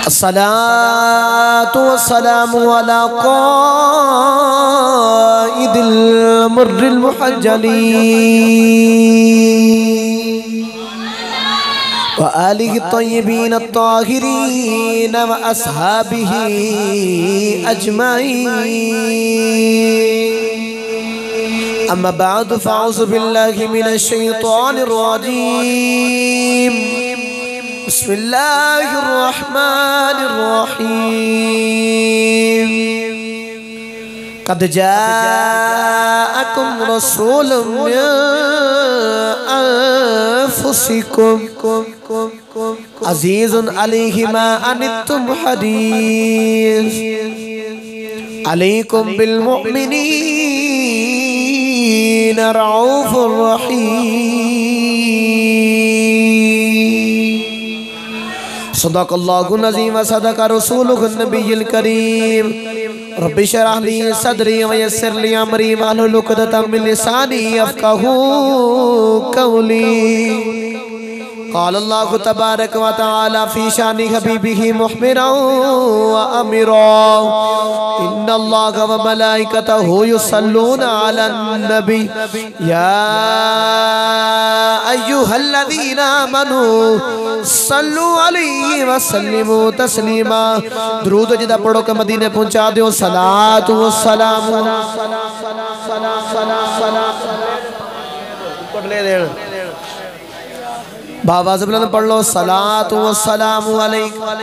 अस्सलातु वस्सलामु अला क़ाइदिल मुर्रिल मुहज्जलीन व आलिहि तय्यबीन अत्ताहिरीन व अस्हाबिही अजमईन। अम्मा बअद फ़अऊज़ु बिल्लाहि मिनश शैतानिर रजीम। बिस्मिल्लाहिर्रहमानिर्रहीम। क़द जाअकुम रसूलुम मिन अनफुसिकुम अज़ीज़ुन अलैहि मा अनित्तुम हरीस अलैकुम बिल मुमिनीना रऊफ़ुर रहीम। सदक़ल्लाहुल अज़ीम व सदक़ रसूलुहुन नबियुल करीम। रब्बि शरह ली सदरी व यस्सिर ली अमरी वहलुल उक़दतम मिन लिसानी यफ़क़हू क़ौली। क़ाल अल्लाहु तबारक व तआला फ़ी शानि हबीबिही मुख़बिरन व अमीरा। इन्नल्लाह व मलाइकतहु युसल्लूना अलन नबी या अय्युहल्लज़ीना आमनू सल्लु अलैहि व सल्लिमू तस्लीमा। दुरूद जिदा पढ़ो के मदीने पहुंचा दो। सलातु व सलाम बाबा ज़बरन पढ़ लो। सलातु व सलाम अलैका।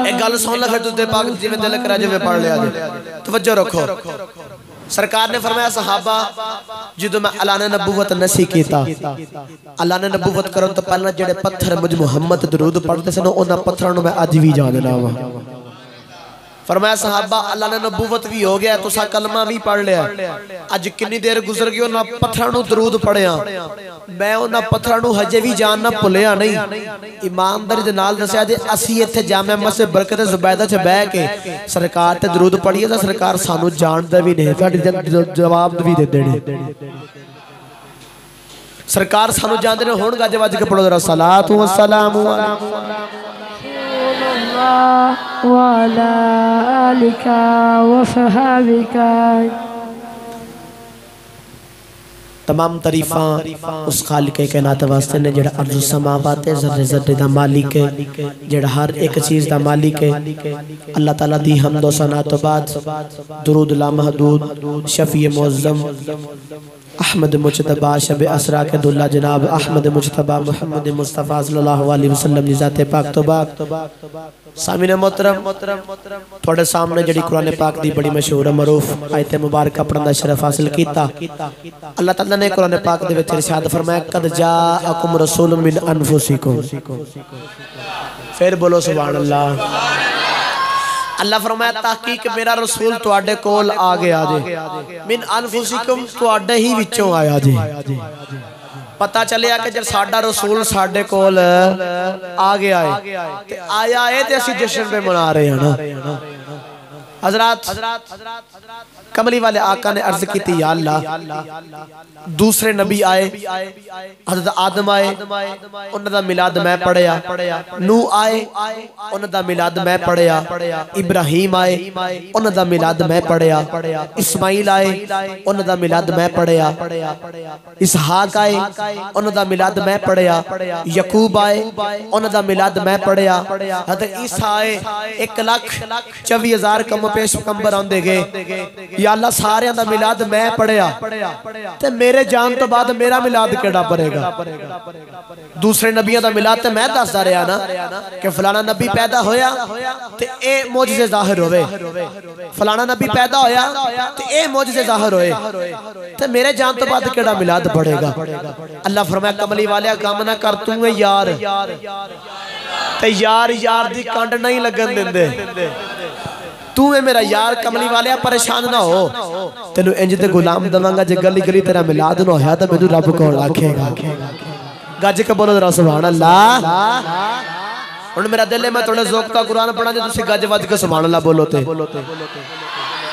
एक गल सुन ला फिर तुझे पाक जिवें दिल करा जिवें पढ़ लिया जे। तवज्जो रखो। सरकार ने फरमाया सहाबा जिदों मैं ऐलान नबूवत नसी कीता, अल्लाह ने नबूवत करन तो पहला जेड़े पत्थर मुझ मुहम्मद दरूद पढ़ते सन उन्हां पत्थरां नूं मैं अज भी जानदा वां। फरमाया सहाबा अल्लाह ने नबूवत भी हो गया, तुसा कलमा भी पढ़ लिया, अज कितनी देर गुजर गई उन्हां पत्थरां नूं दरूद पढ़िया, मैं उन्हां पत्थरां नूं हजे भी जानना भुलिया नहीं। ईमानदारी दे नाल दस्सिया जे असीं इत्थे जामे मस्जिद बरकत ज़ुबैदा च बैठ के सरकार ते दरूद पढ़िए तां सरकार सानू जानदा भी नहीं, साडे जवाब भी दे देने। सरकार सानू जानदे ने। हुण गज वज के पढ़ो जरा। सलातु व सलामु वाला आलिका व सहाबिका। तमाम तारीफा उस खालिक कायनात वास्ते ने जेड़ा अर्ज़ समावात है, ज़र्रे ज़र्रे दा मालिक है, जेड़ा हर एक चीज़ दा मालिक है। अल्लाह ताला दी हम्द व सना तो बाद दुरूद ला महदूद शफ़ी मुअज़्ज़म अहमद मुज्तबा शब असरा के दुल्ला जनाब अहमद मुज्तबा मुहम्मद मुस्तफ़ा सल्लल्लाहु अलैहि वसल्लम दी ज़ाते पाक तो बाक। सामीने मोहतरम थोड़े सामने जड़ी कुरान पाक दी बड़ी मशहूर मरूफ आयत मुबारक पढ़न दा शरफ हासिल कीता। अल्लाह ताला ने कुरान पाक दे विच इरशाद फरमाया कद जाअकुम रसूलुम मिन अनफुसिकुम। फिर बोलो सुभान अल्लाह। अल्लाह फरमाया तहकीक मेरा रसूल तुहाडे कोल आ गया जे। मिन अनफुसिकुम तुहाडे ही विचों आया जे। पता चलिया कि जब साडा रसूल साडे कोल आ गया है ते आया है ते असीं जश्न पे मना रहे हैं ना। हजरात कमली वाले आका ने अर्ज की थी या अल्लाह दूसरे नबी आए, हज़रत आदम आए उन्हां दा मिलाद मैं पढ़िया, नूह आए उन्हां दा मिलाद मैं पढ़िया, इब्राहीम आए उन्हां दा मिलाद मैं पढ़िया, इस्माइल आए उन्हां दा मिलाद मैं पढ़िया, इसहाक आए उन्हां दा मिलाद मैं पढ़िया, यकूब आए उन्हां दा मिलाद मैं पढ़िया, हज़रत ईसा आए 1,24,000 कम पेश पैगंबर आंदे गए। या अल्लाह सारियां दा मिलाद मैं पढ़िया ते मेरे जान तो बाद मेरा मिलाद केड़ा पढ़ेगा? दूसरे नबियां दा मिलाद ते मैं दसदा रहा ना कि फलाना नबी पैदा होया ते ए मौजज़े ज़ाहिर होवे, फलाना नबी पैदा होया ते ए मौजज़े ज़ाहिर होए, ते मेरे जान तो बाद केड़ा मिलाद पढ़ेगा? अल्लाह फरमाया कमली वाले काम ना कर तू है यार ते यार यार दी कंड नहीं लगन देंदे। तू है मेरा यार कमली वाले परेशान ना हो, तेनू इंज ते गुलाम दवांगा जे गली गली तेरा मिलाद ना होया तो मैनू रब कौन आखेगा? गज के बोलो जरा सुभान अल्लाह। हुण मेरा दिल है मैं थोड़ा ज़ौक़ दा कुरान पढ़ा जे तुसीं गज वज के सुभान अल्लाह बोलो ते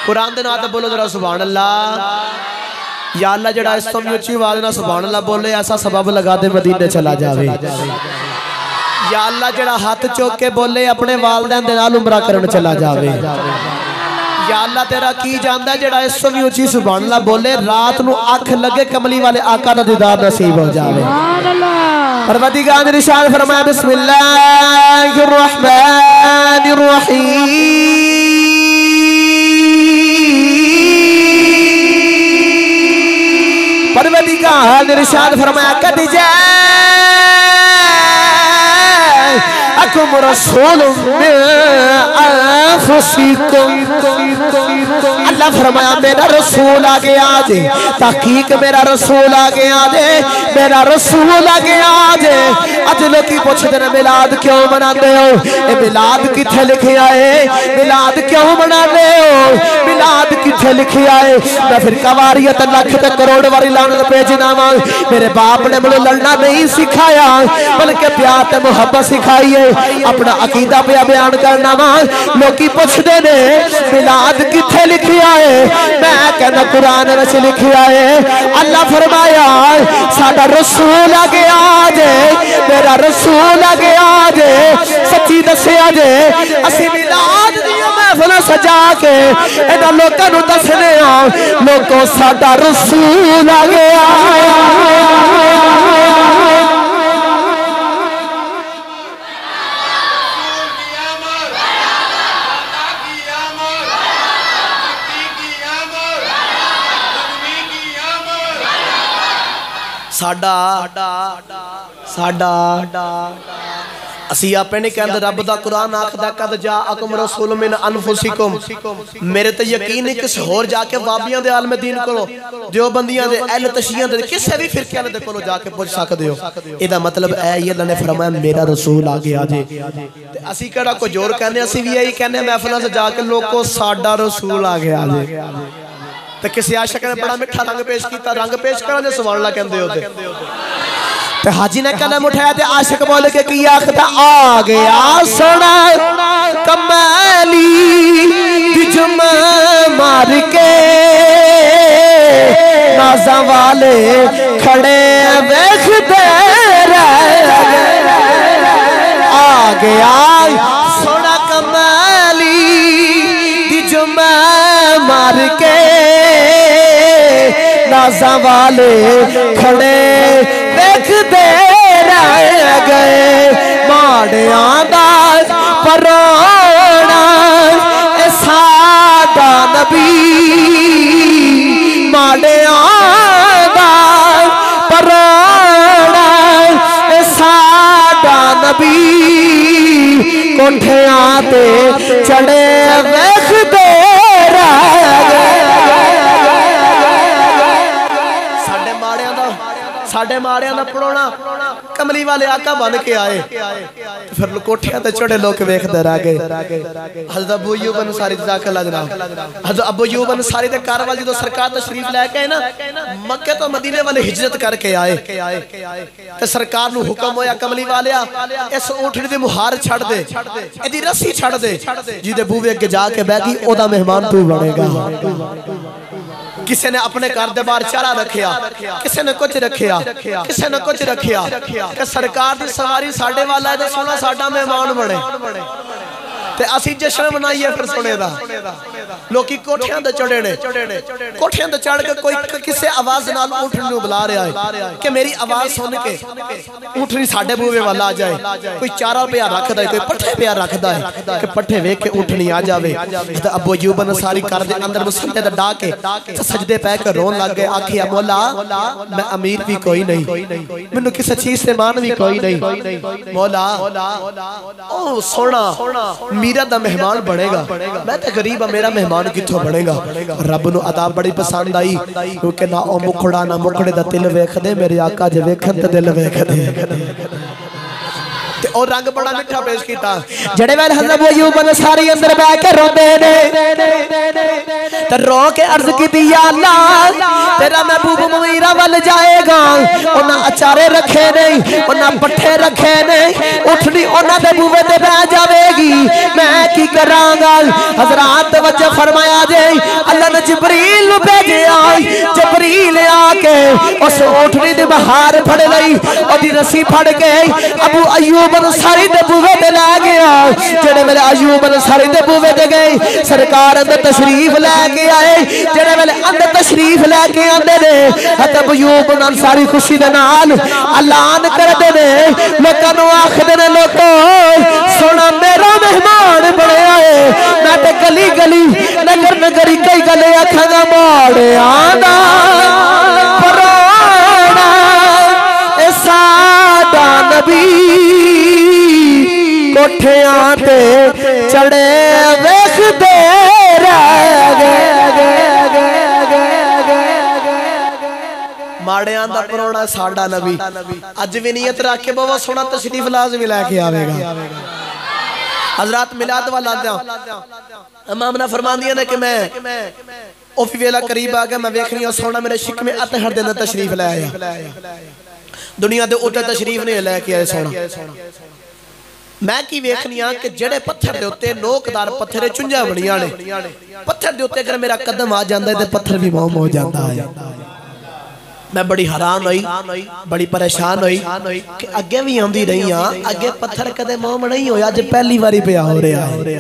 कुरान दे नाल ते बोलो जरा सुभान अल्लाह। या अल्लाह जड़ा इस तो भी उच्ची आवाज ना सुभान अल्लाह बोले ऐसा सबब लगा दे मदीने चला जावे। या अल्लाह जड़ा हाथ चौक के बोले अपने वालदैन दे नाल उमरा करन चला जावे। या अल्लाह तेरा की जानदा जड़ा इस तो भी उच्ची सुभान अल्लाह बोले रात नू अख लगे कमली वाले आका दा दीदार नसीब हो जावे। परवरदिगार ने इरशाद फरमाया बिस्मिल्लाहिर रहमानिर रहीम। परवरदिगार ने इरशाद फरमाया कद जाअकुम रसूलुम मिन अनफुसिकुम। अल्लाह फरमाया मेरा रसूल आ गया जे, तहकीक मेरा रसूल आ गया जे, मेरा रसूल आ गया जे। अज लोग पूछते हैं मिलाद क्यों मनाते हो, ये मिलाद किथे लिखिया है, मिलाद क्यों मनाते हो, मिलाद किथे लिखिया है। मैं फिर कवारियत लख ते करोड़ वारी लानत भेजना वा। मेरे बाप ने मुझे लड़ना नहीं सिखाया बल्कि प्यार ते मुहब्बत सिखाई है। अपना अकीदा पे बयान करना वा। लोग पूछते ने मिलाद किथे लिखिया है, मैं कहना कुरान में लिखिया है। अल्लाह फरमाया साडा रसूल आ गया जे, मेरा रसूल आ गया जे। सच्ची दसिया जे असी मिलाद दी महफिल सजा के इन्हां लोकां नूं दसने आ लोगों साडा रसूल आ गया। साडा साडा असी आपे नहीं कहते रब दा कुरान आखदा कद जाअकुम रसूलुम मिन अनफुसिकुम। मेरे ते यकीन नहीं किसी होर जाके वाबियां दे आलम दीन कोलो देवबंदियां दे अहल तशियां दे किसी भी फिरकियां दे कोलो जाके पूछ सकदे हो। एदा मतलब है ये अल्लाह ने फरमाया मेरा रसूल आ गया जे। ते असी केड़ा कोई जोर कहने, असी भी यही कहने महफिलां से जाके लोगों साडा रसूल आ गया जे। तो किसी आशिक ने बड़ा मिठा रंग पेश किया, रंग पेश करा सुभान अल्लाह कहंदे हो। ते हाजी ने कदम उठाया ते आशिक बोल के की आखदा आ गया सोना कमाली बिजम मार के नाज़ा वाले खड़े वेखदे आ गया सोना कमाली बिजम मार के नाज़ा वाले खड़े देखते रह गए। माड़ियां दा परोना ए साडा नबी, माड़ियां दा परोना ए साडा नबी। कोठियां ते चढ़े देखते रह गए। साडे माड़ियां दा पड़ोना कमली वाले आका बन के आए, फिर कोठियां ते चढ़े लोग वेखदे रह गए। हज़रत अबू अय्यूब अंसारी जज़ाकल्लाह जनाब, हज़रत अबू अय्यूब अंसारी दे घर वाल जो सरकार तशरीफ लेके आए ना मक्के तो मदीने वाले हिजरत करके आए ते सरकार नूं हुक्म होया कमली वालिया इस ऊँटनी दी मुहार छड़ दे, इहदी रस्सी छड़ दे, जिहदे बूहे अगे जाके बैठ गई ओदा मेहमान तू बनेगा। किसी ने अपने घर दे बाहर चारा रखिया, किसी ने कुछ रखिया, किसी ने कुछ रखिया कि सरकार दी सवारी साडे वाला है तो सोना साडा मेहमान बने ते असी जश्न मनाइए। फिर सुने दा लोकी कोठियां ते चढ़े ने, कोठियां ते चढ़ के कोई किसी आवाज नाल ऊँटनी नूं बुला रहा है कि मेरी आवाज सुन के ऊँटनी साडे बूहे वाल आ जाए। कोई चारा पिया रखदा है, कोई पट्ठे पिया रखदा है कि पट्ठे वेख के ऊँटनी आ जावे। अबू अय्यूब अंसारी घर दे अंदर मुसल्ले ते डा के सजदे पै के रोन लग गए। आखिया मौला मैं अमीर भी कोई नहीं, मैनू किसी चीज से मान भी कोई नहीं, मौला ओ सोना मीरा दा मेहमान बनेगा, मैं तो गरीब हाँ, मेरा मेहमान किथों बनेगा। रब नू अदा बड़ी पसंद आई क्योंकि ना ओ मुखड़ा ना मुखड़े दा दिल वेखदे, मेरे आका जे वेखन ते दिल वेखदे। ते और रंग बड़ा मिठा पेश किया जड़े वेल हज़रत अयूब अंसारी अंदर बैठ के रोंदे ने ते रो के अर्ज की या अल्लाह तेरा महबूब मुगीरा वल जाएगा उन्हां अचारे रखे नहीं उन्हां पट्ठे रखे नहीं उठनी उन्हां दे बूवे ते बैठ जावेगी मैं की करांगा हजरत तवज्जो फरमाया जे अल्लाह ने जिब्रील नु भेजिया जिब्रील आके उस उठनी दी बहार फड़ लई ओदी रस्सी फड़ के अबू अयूब अंसारी दे बूवे ते ले गया जेड़े मेरे अयूब अंसारी दे बूवे ते गए सरकार अंदर तशरीफ लेके आए जेड़े मेरे अंदर तशरीफ लेके आंदे ने हज़रत अयूब अंसारी खुशी दे नाल ऐलान करदे ने लोकां नू आखदे ने लोको सोना मेरा मेहमान बनया है मैं ते गली गली नगर नगरी कई गले आखांगा मोड़े आंदा पराना ए साडा नबी कोठियां ते चढ़े वेखदे रह गए माड़ियां दा परोना साडा नबी अज भी नीयत रख के बाबा सोना तशरीफ लाजमी लेके आवेगा हजरत मिलाद वाला अमामना फरमांदियां ने कि मैं ओ भी वेला करीब आ गया मैं वेखनी और सोना मेरे शिक में अतहर दे अंदर तशरीफ ले आया दुनिया दे उत्ते तशरीफ नहीं लेके आए सोना मैं की वेखनी कि जेड़े पत्थर दे उत्ते नोकदार पत्थर चुंझा बणियां ने पत्थर दे उत्ते अगर मेरा कदम आ जांदा है ते पत्थर भी मोम हो जाता है मैं बड़ी हैरान हुई बड़ी परेशान हुई कि अगे भी आंदी रही हां अगे पत्थर कदे मोम नहीं होया अज पहली बारी पिया हो रहा है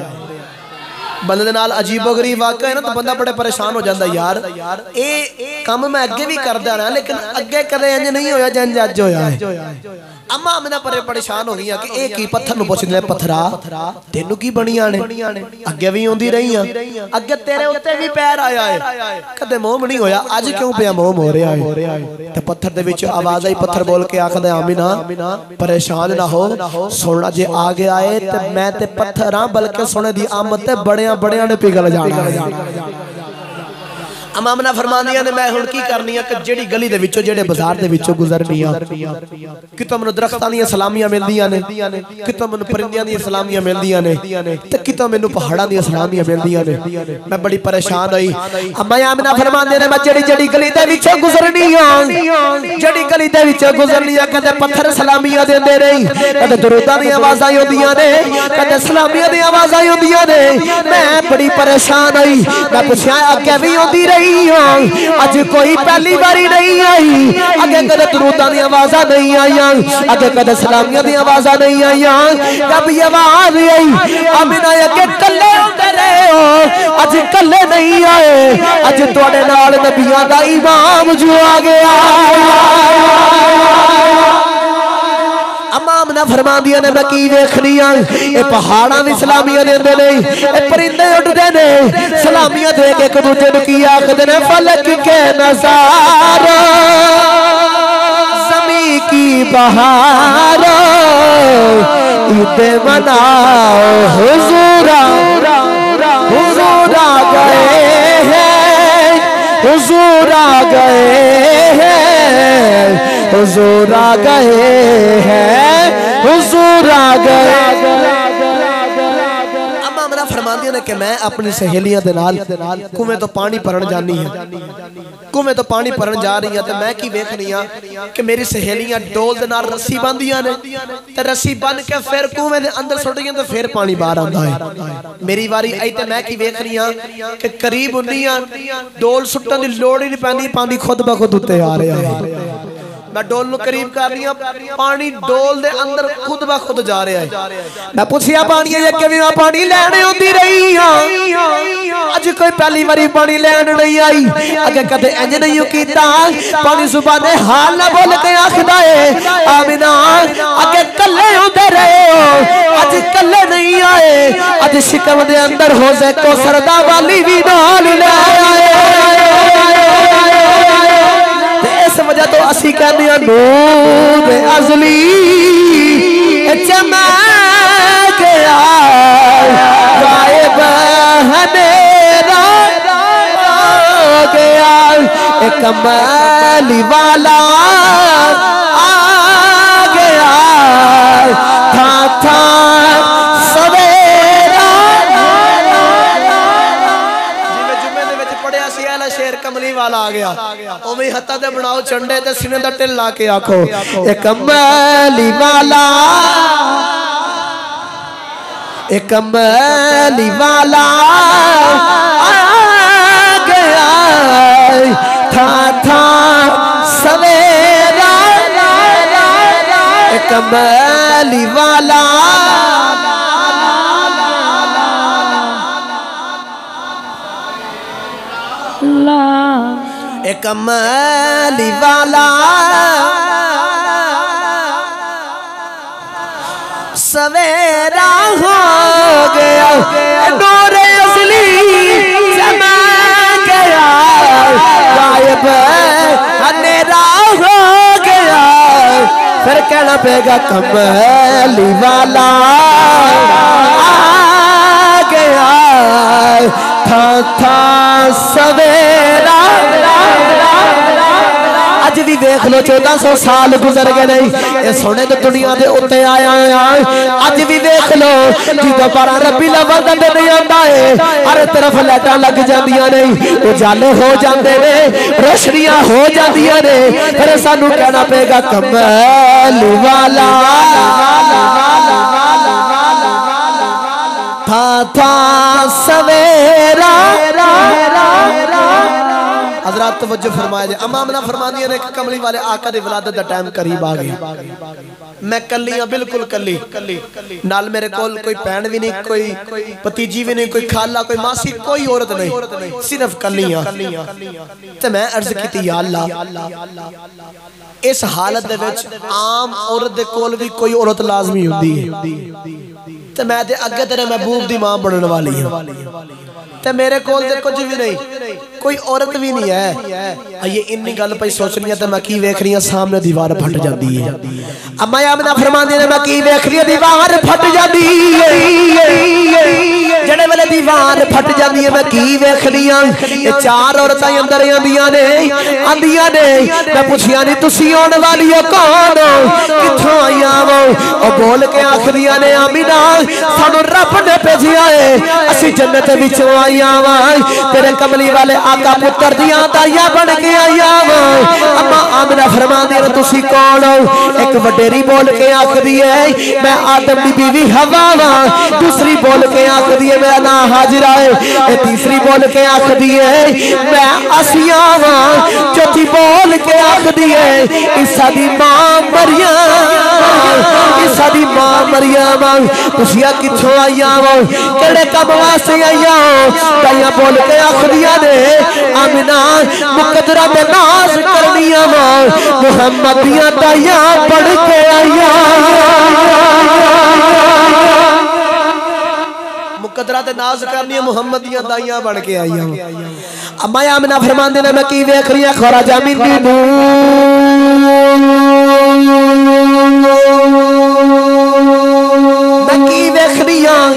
बंदे दे नाल अजीबोगरीब वाक़या है ना तो बंदा बड़े परेशान हो जाता यार ए काम मैं अगे भी करदा रहा लेकिन अगे कदे इंज नहीं होया जिंज अज होया है अम्मा आमना परे परेशान हो गई कि ए की पत्थर नु पुछदे पत्थरा तेनू की बणियां ने अगे भी आंदी रही हां अगे तेरे उत्ते भी पैर आया है कदे मोम नहीं होया अज क्यों पिया मोम हो रहा है ते पत्थर दे विच आवाज आई पत्थर बोल के आखदा आमीना परेशान ना हो सोना जे आ गया है ते मैं ते पत्थर हां बल्कि सोने दी आमद ते बड़ियां ने पिघल जाना है अमामना फरमांदियां ने मैं हुण की करनी है कि जेड़ी गली दे विचों जेड़े बाजार दे विचों गुजरनी आ कितों मैनूं दरख्तां दी सलामियां मिलदियां ने कितों मैनूं परिंदियां दी सलामियां मिलदियां ने ते कितों मैनूं पहाड़ां दी सलामियां मिलदियां ने मैं बड़ी परेशान होई अम्मा आमना फरमांदे ने मैं जेड़ी गली दे विचों गुजरनी आ जेड़ी गली दे विचों गुजरनी आ कदे पत्थर सलामियां देंदे नहीं कदे दरूदां दी आवाज़ां आउंदियां ने कदे सलामियां दी आवाज़ां आउंदियां ने मैं बड़ी परेशान होई मैं पुछया अगे भी आउंदी रही अज कोई पहली बारी नहीं आई अगे कदे दरूदां दी आवाज़ां नहीं आईयां अगे कदे सलामियां दी आवाज़ां नहीं आईयां जब ये आवाज़ आई आमिना अगे कल्ले होंदे रहे हो अज कल्ले नहीं आए अज तुहाडे नाल नबियां दा इमाम जो आ गया अमामना फरमांदियां ने मैं की वेखनी आ ए पहाड़ां दी सलामियां देंदे ने ए परिंदे उड़दे ने सलामियां दे के एक दूजे नूं की आखदे ने फलक के नज़ारा ज़मीं की बहार ईद मनाओ हुजूरा हुजूर आ गए हैं हुजूर आ गए हैं हुजूर आ गए हैं हुजूर आ गए अम्मा मेरा फरमांदी ने कि मैं अपनी सहेलियां दे नाल कुएं तो पानी भरन जानी है कुएं तो पानी भरन जा रही है तो मैं की वेखनी आ कि मेरी सहेलियां डोल दे नाल रस्सी बांधियां ने ते रस्सी बन के फिर कुएं दे अंदर सुटदियां तो फिर पानी बाहर आंदा है मेरी वारी आई ते मैं की वेखनी आ कि करीब हुंदियां डोल सुट्टन दी लोड़ ही नहीं पैंदी पानी खुद ब खुद उत्ते आ रहा है मैं डोल नु करीब कर रही हूं पानी डोल दे अंदर खुद ब खुद जा रहा है मैं पूछया पानी ये किवें पानी लेने आंदी रही हां अज कोई पहली बारी पानी लेने नहीं आई अगे कदे इंज नहीं कीता पानी जुबाने हाल ना बोल के आखदा है आमिना अगे कल्ले होंदे रहे हो अज कल्ले नहीं आए अज शिकम दे अंदर हो से को सरदा वाली भी नाल ले आए इस वजह तो असी कहने नूर अज़ली चमक गया गायब हनेरा हो गया एक कमली वाला आ गया था गया उवें हत्था ते बनाओ चंडे ते सीने दा टिल ला के आखो एक कमली वाला एक कमली वाला आ गया था सवेरा एक कमली वाला एक कमली वाला सवेरा हो गया नूरे असली समा गया गायब अंधेरा हो गया फिर कहना पेगा कमली वाला आ गया था सवेरा अज भी देख लो 1400 साल गुजर गए नहीं ये सोने तो दुनिया के उत्ते आया अज भी देख लो कि दोबारा रबी अव्वल दा दिन आंदा है हर तरफ लाइटां लग जांदियां ने उजाले हो जाते ने रोशनियां हो जांदियां ने फिर सानू कहना पेगा कमली वाला था सवेरा हज़रात तवज्जो फरमाया जाए अम्मा आमना फरमादियां ने कमली वाले आका दी विलादत दा टाइम करीब आ गया मैं कल्ली हां बिल्कुल कल्ली नाल मेरे कोल कोई भैन भी नहीं कोई भतीजी भी नहीं कोई खाला कोई मासी कोई औरत नहीं सिर्फ कल्ली हां ते मैं अर्ज कीती या अल्लाह इस हालत दे विच आम औरत दे कोल भी कोई औरत लाजमी हुंदी है ते मैं ते अगे तेरे महबूब दी मां बनन वाली हां ते मेरे कोल ते कुछ भी नहीं कोई औरत भी नहीं है ये इन्नी गल पई सोचनी है ते मैं की वेख रही हां सामने दीवार फट जाती है अम्मा आमना फरमांदी ने मैं की वेख रही हां दीवार फट जाती है जड़े वेले दीवार फट जाती है मैं की वेख रही हां ये चार औरतां अंदर आंदियां ने मैं पुछिया नहीं तुसी आने वाली हो कौन कित्थों आईयां हो ओ बोल के आखदियां ने आमीना सानू रब ने भेजिया है असी जन्नत विचों आईयां वा तेरे कमली वाले आका पुत्र दियां दाइयां बन के आईयां वा अम्मा आमना फरमांदी ने तुसी कौन हो एक वडेरी बोल के आखदी है मैं आदम दी बीवी हवा वा दूसरी बोल के आखदी है मेरा नाम हाजिरा है तीसरी बोल के आखदी है मैं आसिया वा चौथी बोल के आखदी है ईसा दी मां मरियम ईसा दी मां मरियम तुसिया कित्थों आईयां हो केड़े काम वास्ते आईयां हो दाइयां बोल के आखदियां ने आमिना मुकद्दरा दे नाज करनियां वा मुहम्मद दियां दाइयां पढ़ के आईयां मुकद्दरा ते नाज करनी मुहम्मद दियां दाइयां बन के आईयां अम्मा आमना फरमांदे ने मैं की वेख रही हां खरा जामिन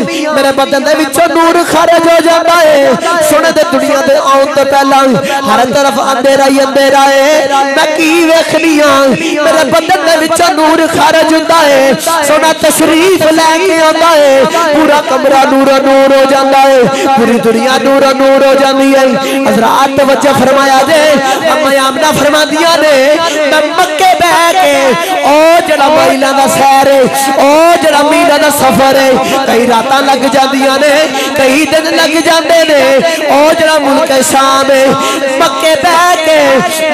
दी मेरे बदन दे विचों नूर खारिज हो जाता है सोने दे दुनिया दे आउण तो पहला हर तरफ अंधेरा ही अंधेरा है मैं की वेखनी हां मेरे बदन दे विचों नूर खारिज हुंदा है सोना तशरीफ लेके आंदा है पूरा कमरा नूर नूर हो जाता है पूरी दुनिया नूर नूर हो जाती है हज़रात तवज्जो फरमाया जे अम्मा आमना फरमादियां ने मैं मक्के बह के ओ जड़ा मीलां दा सैर है ओ जड़ा मीलां दा सफर है कई रातां लग जांदियां ने कई दिन लग जांदे ने ओ जड़ा मुल्क शाम है मक्के बह के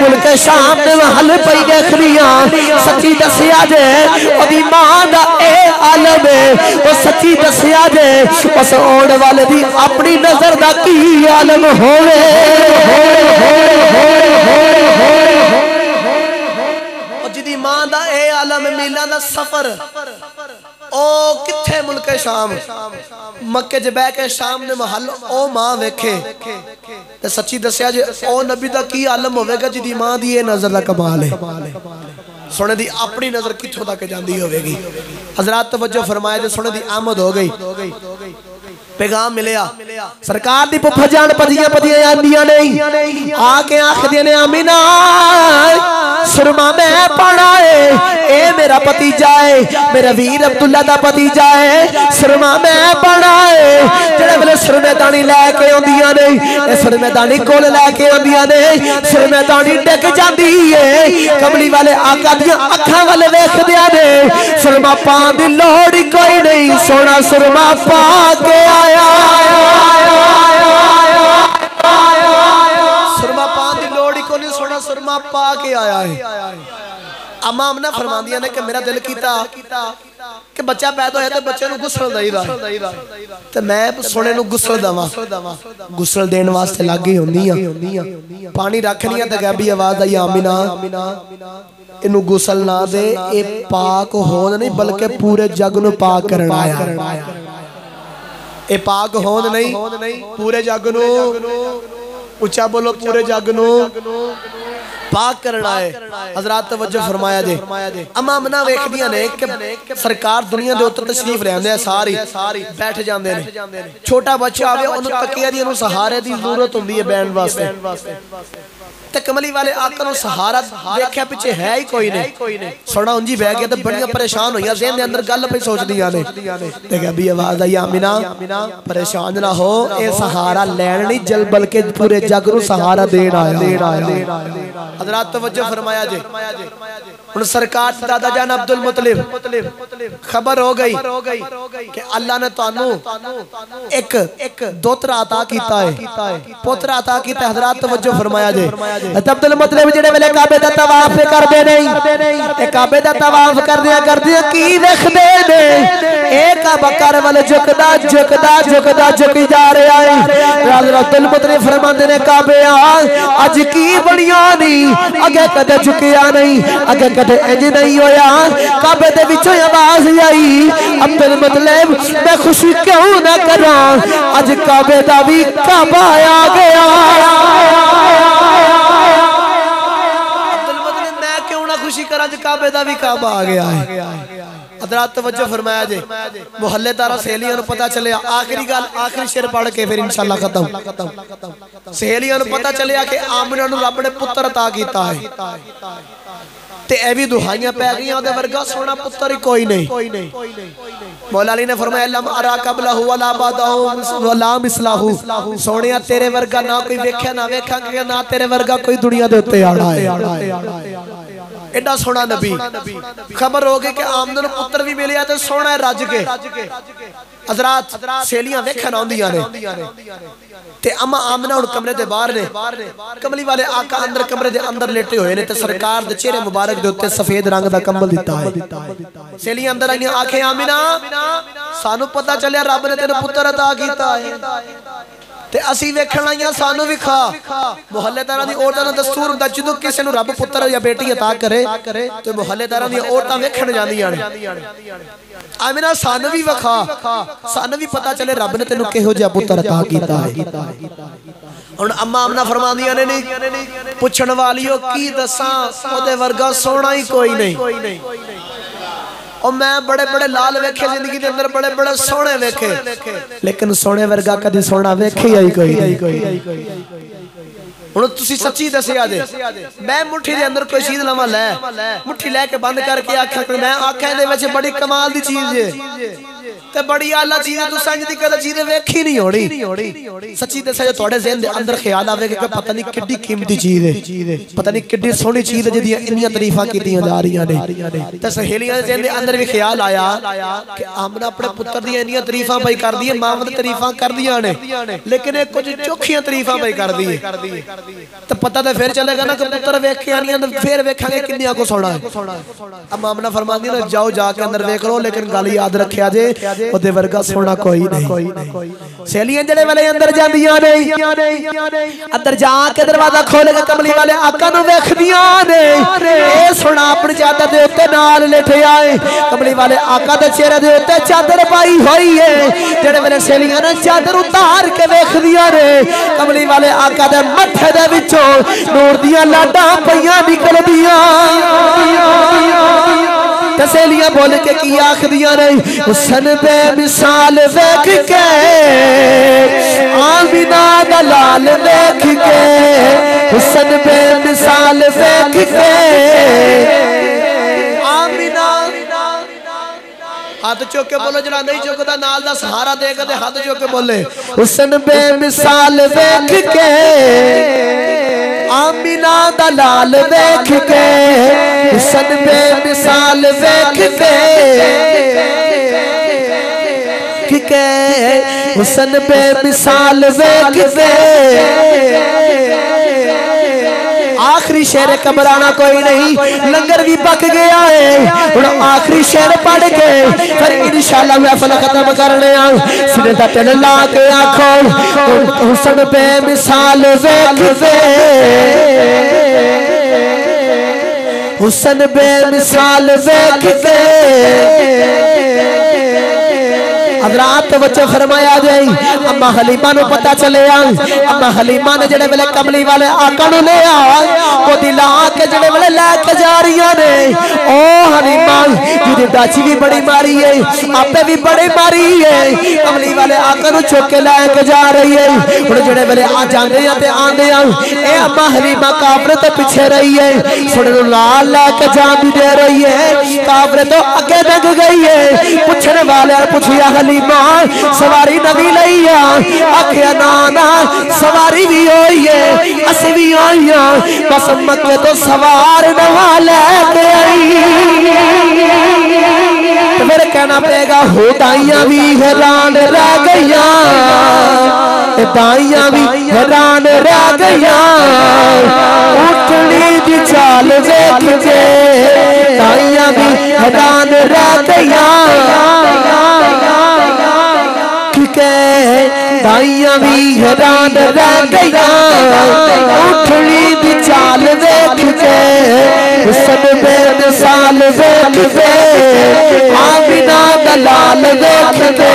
मुल्क शाम दे महल पई देखनियां सच्ची दसिया जे ओदी मां दा ए आलम है ओ सच्ची दसिया जे उस आउण वाले दी अपनी नजर दा की आलम होवे जिदी मां दा ए आलम मीलां दा सफर ओ किथे मुल्क शाम मक्के च बह के शाम ने महल ओ मां वेखे ते सच्ची दसिया जे ओ नबी दा की आलम होवेगा जिदी मां दी ए नजर दा कमाल है सोने दी अपनी नजर किथों तक जांदी होवेगी हज़रात तवज्जो फरमाया जे सोने दी आमद हो गई पैगाम मिलया सरकार दी पुफा जान पदियां पदियां आंदियां नहीं आके आखदियां ने आमीना सुरमा मैं पाना है ए मेरा मेरा भतीजा है, मेरा वीर अब्दुल्ला दा भतीजा है, सुरमा मैं पाना है। जेड़े वेले सुरमेदानी लैके आउंदियां ने, सुरमेदानी कोल लैके आउंदियां ने, सुरमेदानी डिग जांदी है। कमली वाले आका दियां अखां वाल वेखदियां ने, सुरमा पान दी लोड़ कोई नहीं, सोना सुरमा पा के आया। सुरमा पान दी लोड़ कोई नहीं, सोना सुरमा पा के आया है। अम्मा आमना फरमांदियां ने कि मेरा दिल कीता कि बच्चा पैदा होया तो बच्चे नूं गुसल दईदा ते मैं सोने नूं गुसल दवां। गुसल देण वास्ते लागे हुंदी आ, पानी रखनी आ ते गैबी आवाज आई आमीना इनू गुसल ना दे, ए पाक होंद नहीं बल्कि पूरे जग नूं पाक करन आया। ए पाक होंद नहीं पूरे जग नूं, उच्चा बोलो, पूरे जग नूं पाक करना है। हजरात तवज्जो फरमाया जे। अम्मा आमना वेखदियां ने कि सरकार दुनिया दे उत्ते तशरीफ ले आंदे, सारी बैठ जांदे ने। छोटा बच्चा आवे ओनू तकिया दी, ओनू सहारे दी जरूरत हुंदी है बैठण वास्ते। ते कमली वाले आका नूं सहारा देखिया पिछे है ही कोई नहीं। सोना उंजी बह गया ते बड़ियां परेशान होईयां, ज़हन दे अंदर गल पे सोचदियां ने। ते गबी आवाज आई आमीना परेशान ना हो, ए सहारा लैण नहीं जल बल्कि पूरे जग नूं सहारा देण आया। हजरात तवज्जो फरमाया जे। हुण सरकार दादा जान अब्दुल मुतलिब खबर हो गई कि अल्लाह ने तुहानू एक दोतरा अता कीता है, पुत्र अता कीता। हजरात तवज्जो फरमाया जे। अब्दुल मुतलिब जेड़े वेले काबे दा तवाफ करदे नहीं, ते काबे दा तवाफ करदियां की वेखदे ने, ए काबा कर वाले झुकदा झुकी जा रहा है। अब्दुल मुतलिब फरमांदे ने काबे अज की बनिया नहीं, अगे कदे झुकिया नहीं, अगे कदे इंज नहीं होया। काबे दे विचों आवाज आई अब्दुल मुतलिब मैं खुशी क्यों ना करा, अज काबे दा भी काबा आ गया। खुशी करा काबे दा भी काबा आ गया है। हजरात तवज्जो फरमाया जे। मुहल्लेदारा सहेलियां नूं पता चलिया, आखिरी गल आखिरी शेर पढ़ के फिर इंशाअल्लाह खत्म। सहेलियां नूं पता चलिया कि आमना नूं रब ने पुत्र अता कीता है, ते ए भी दुहाइयां पै गईयां ओदे वर्गा सोना पुत्र ही कोई नहीं। मौला अली ने फरमाया लम अरा कबलहु वला बादहु वला मिसलहु, सोनिया तेरे वर्गा ना कोई वेख्या ना वेखांगे, ना तेरे वर्गा कोई दुनिया दे उत्ते आड़ा है। एडा सोना नबी। खबर हो गई कि आमना नूं पुत्र भी मिलिया ते सोना है रज के। हजरात सहेलियां वेखण आउंदियां ने ते अम्मा आमना हुण कमरे दे बाहर ने, कमली वाले आका अंदर कमरे दे अंदर लेटे हुए ने ते सरकार दे चेहरे मुबारक दे उत्ते सफेद रंग दा कंबल दिता है। सहेलियां अंदर आईयां, आखे आमिना सानू पता चलिया रब ने तेरे पुत्र अता कीता है ते असी वेखण आईयां, सानू भी खा। मुहल्लेदारां दी औरतां दा दस्तूर हुंदा जदों किसे नूं रब पुत्र या बेटी अता करे ते मुहल्लेदारां दी औरतां वेखण जांदियां ने। आमिना सानू भी वखा, सानू भी पता चले रब ने तेनू किहो जिहा पुत्र अता कीता है। हुण अम्मा आमना फरमांदियां ने नहीं पुछण वालियो की दसां, ओदे वर्गा सोना ही कोई नहीं। और मैं बड़े बड़े लाल वेखे जिंदगी के अंदर, बड़े बड़े सोने वेखे, लेकिन सोने वर्गा कदी सोना वेखे ही कोई नहीं। हुण तुसी सच्ची दसिया जे, मैं मुट्ठी दे अंदर कोई चीज लवां लै, मुट्ठी लैके बंद करके आखां मैं आखां दे विच बड़ी कमाल दी चीज है ते बड़ी आला चीज है, तुसां इंज दी कदे चीज वेखी नहीं होनी। सच्ची दसिया तुहाडे ज़हन दे अंदर ख्याल आवे कि पता नहीं किड्डी कीमती चीज है, पता नहीं किड्डी सोहनी चीज है जिहदियां इन्नियां तारीफां कीतियां जा रहीआं ने। ते सहेलियां दे ज़हन दे अंदर भी ख्याल आया कि आमना अपने पुत्र दी इन्नियां तारीफां पई करदी है, मां दी तारीफां करदियां ने, लेकिन एक कुछ चोखियां तारीफां पई करदी है। तो पता तो फिर चलेगा ना कि पुत्र वेख के आनी है, फिर वेखांगे किन्नियां को सोना है। अब आमना फरमांदी ना जाओ जाके अंदर वेख लो, लेकिन गल याद रखिया जे ओदे वर्गा सोना कोई नहीं। सहेलियां जेड़े वाले अंदर जांदियां ने, अंदर जाके दरवाजा खोल के कमली वाले आका नूं वेखदियां ने, ए सोना अपनी चादर दे उत्ते नाल लेटे आए। कमली वाले आका दे चेहरे दे उत्ते चादर पाई होई है। जेड़े वाले सहेलियां ने चादर उतार के वेखदियां ने, कमली वाले आका दे मत्थे दे विचों नूर दियां लाडां पईयां निकलदियां। सहेलियां बोल के की आखदियां ने, हुसन बेमिसाल वेख के आमिना दा लाल वेख के, हुसन बेमिसाल वेख के आमिना हाथ चुक के बोलो, जरा नहीं चुकता नाल दा सहारा दे के हाथ चुक के बोले। हुस्न बेमिसाल वेख के आमिना दा लाल वेख के, हुस्न बेमिसाल वेख के हुस्न बेमिसाल वेख के। आखिरी शेर कमराना कोई नहीं, लंगर भी पक गया है। हुण आखिरी शेर पढ़ के फिर इंशाअल्लाह महफिल खत्म करने आ। सिरे दा तिल ला के आखो, हुस्न बेमिसाल वेख के, हुस्न बेमिसाल वेख के। हजरात बच्चे फरमाया जाए, अम्मा हलीमा नु पता चले, अम्मा हलीमा ने जेड़े वेले कमली वाले आका नु ले आ ओ दिला के जेड़े वेले लेके जा रही ने। ओ हलीमा जिदी दाची भी बड़ी मारी है, आपे भी बड़ी मारी है, कमली वाले आका नु चुक के लेके जा रही है। हुण जेड़े वेले आ जांदे आ ते आंदे आ, ए अम्मा हलीमा काफरे तो पीछे रही है, सुन नु लाल लेके जा भी दे रही है, काफरे तो आगे लग गई है। पूछने वाले पूछिया सवारी नवी लई आखिया ना सवारी भी होई है, असी भी आई बस मक्के तो सवार नवा लैके आई। फिर कहना पड़ेगा हो दाइया भी हैरान रह गईया, दाइया भी हैरान रह गईया। उठनी दी चाल देख के दाइया भी हैरान रह गईया, दाइया भी हैरान रह गईया। उठनी दी चाल देख के हुस्न बेमिसाल देख के, आमिना दा लाल देख के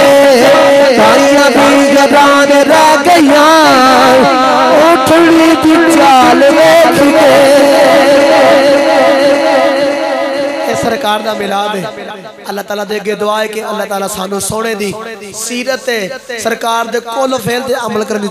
दाइया भी हैरान रह गईया। उठनी दी चाल देख के। सरकार दा मिलाद है। अल्लाह ताला दे अगे दुआ है कि अल्लाह ताला सानू सोने दी सीरत सरकार दे कुल फेल ते अमल करने